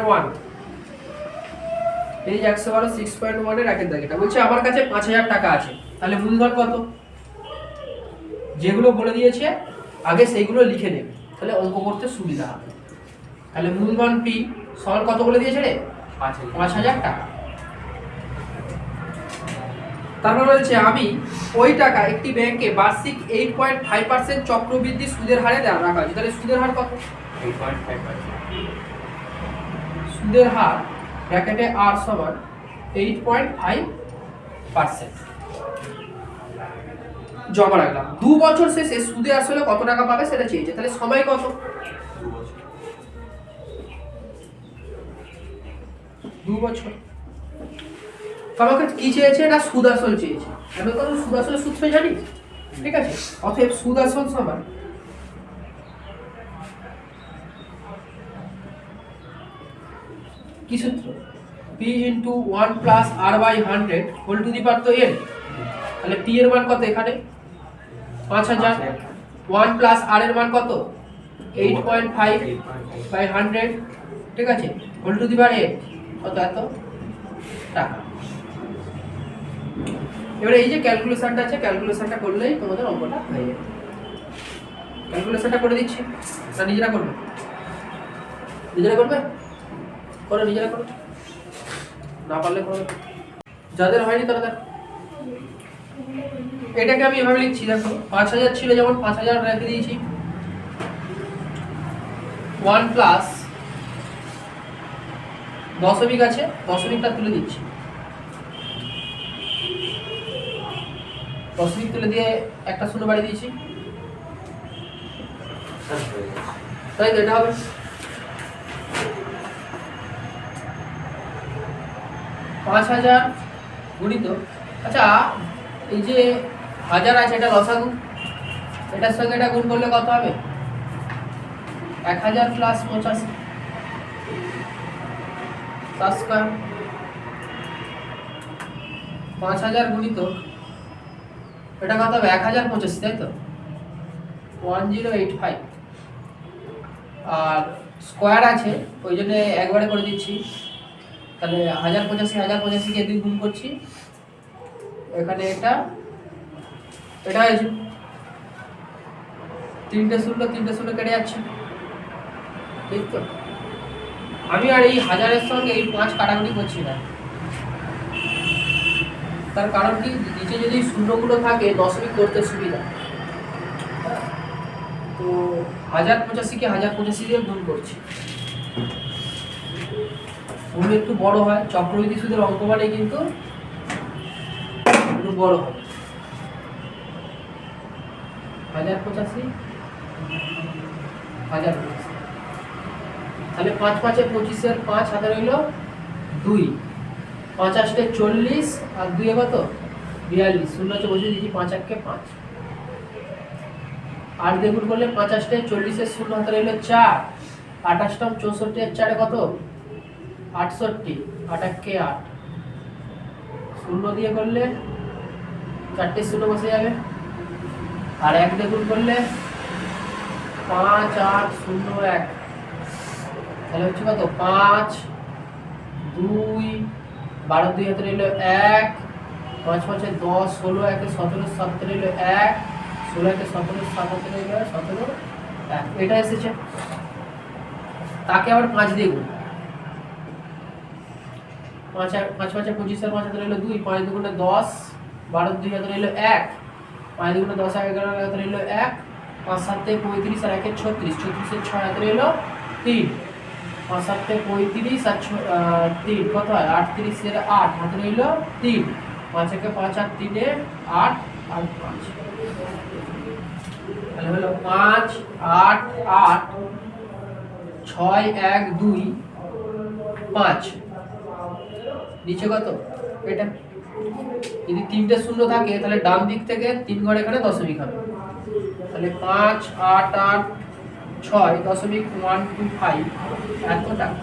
6.1, page 112 6.1 এর একের দাগেটা বলছে আমার কাছে 5000 টাকা আছে, তাহলে মূলধন কত? যেগুলো বলে দিয়েছে আগে সেইগুলো লিখে নেবে, তাহলে অঙ্ক করতে সুবিধা হবে। তাহলে মূলধন পি সমান কত বলে দিয়েছে রে? 5000 টাকা। তারপর বলছে আমি ওই টাকা একটি ব্যাংকে বার্ষিক 8.5% চক্রবৃদ্ধি সুদের হারে রাখা আছে, তাহলে সুদের হার কত? 8.5%। সুদের হার ব্র্যাকেটে আর সমান 8.5% জমা রাখলাম। 2 বছর শেষে সুদে আসলে কত টাকা পাবে সেটা চেয়েছে, তাহলে সময় কত? 2 বছর। আমাকে কি চেয়েছে? না সুদ আসল চেয়েছে। আমি কত সুদ আসলের সূত্র জানি, ঠিক আছে? অতএব সুদ আসল সমান কি সূত্র? p * 1 + r/100 whole to the পাওয়ার তো n। তাহলে p এর মান কত এখানে? 5000। 1 + r এর মান কত? 8.5/100, ঠিক আছে? Whole to the power n কত? এত টাকা। এবারে এই যে ক্যালকুলেশনটা আছে, ক্যালকুলেশনটা করলেই তোমাদের অঙ্কটা হয়ে যাবে। ক্যালকুলেশনটা করে দিচ্ছি, না নিজেরা করবে? নিজেরা করবে? করো, নিজেরা করো, না পারলে করো। যাদের হয়নি তারা দেখো। এটাকে আমি এভাবে লিখছি, দেখো 5000 ছিল, যেমন 5000 রেখে দিয়েছি। 1 প্লাস দশমিক আছে, দশমিকটা তুলে দিচ্ছি। দশমিক তুলে দিয়ে একটা শূন্য বাড়ি দিয়েছি, তাই তো? এটা হবে 5000 গুণিত, আচ্ছা এই যে 1000 আছে এটা লসাগু, এটার সঙ্গে এটা গুণ করলে কত হবে? 1000 + 85 তার স্কয়ার। 5000 গুণিত এটা কত হবে? 1085, তাই তো? 1085 আর স্কয়ার আছে ওই জন্য একবারে করে দিচ্ছি। তাহলে 1085 কে 2 গুণ করছি, এখানে এটা হয়েছে 3টে শূন্য কেটে যাচ্ছে, ঠিক তো? আমি আর এই 1000-এর সঙ্গে এই 5 কাটাকুটি করছি না, তার কারণ কি? নিচে যদি শূন্যগুলো থাকে দশমিক করতে সুবিধা। তো 1085 কে 1085 দিয়ে গুণ করছি, গুণ একটু বড় হয়। চক্রবৃদ্ধি সুদের অঙ্ক মানে কিন্তু একটু বড় হয়। 1085 তাহলে 5 × 5 = 25, এর 5 হাতে রইল 2, 5 × 8 = 40 আর 2 এ কত? 42। শূন্য হচ্ছে বসে দিয়েছি, 5 × 1 = 5। আর দেখুন করলে 5 × 8 = 40, এর শূন্য হাতে রইল 4, 28 × 64 এর 4 এ কত? 68, 8 × 1 = 8। শূন্য দিয়ে করলে 4টে শূন্য বসে যাবে, আর 1 দেখুন করলে 5, 8, 0, 1, তাহলে হচ্ছে কত? 5, 2, 12, 2 হাতে রইল 1, 5 × 5 = 10, 16, 1 = 17, 7 হাতে রইল 1, 16, 1 = 17, 7 হাতে রইল 17, 1। এটা এসেছে, তাকে আবার 5 দিয়ে গুণ। 5 × 5 = 25, এর 5 হাতে রইল 2, 5 × 2 = 10, 12 × 2 হাতে রইল 1, 5 × 2 = 10, 11 হাতে রইল 1, 5 × 7 = 35 আর 1 = 36, 36 এর 6 হাতে রইল 3, 5 × 7 = 35 আর 3 কত হয়? 38 এর 8 হাতে রইল 3, 5 × 5 আর 3 এ 8 আর 5, তাহলে হলো 5, 8, 8, 6, 1, 2, 5। নিচে কত? এটা যদি 3টে শূন্য থাকে তাহলে ডান দিক থেকে 3 ঘর এখানে দশমিক হবে, তাহলে 5, 8, 8, 6.125 এত টাকা।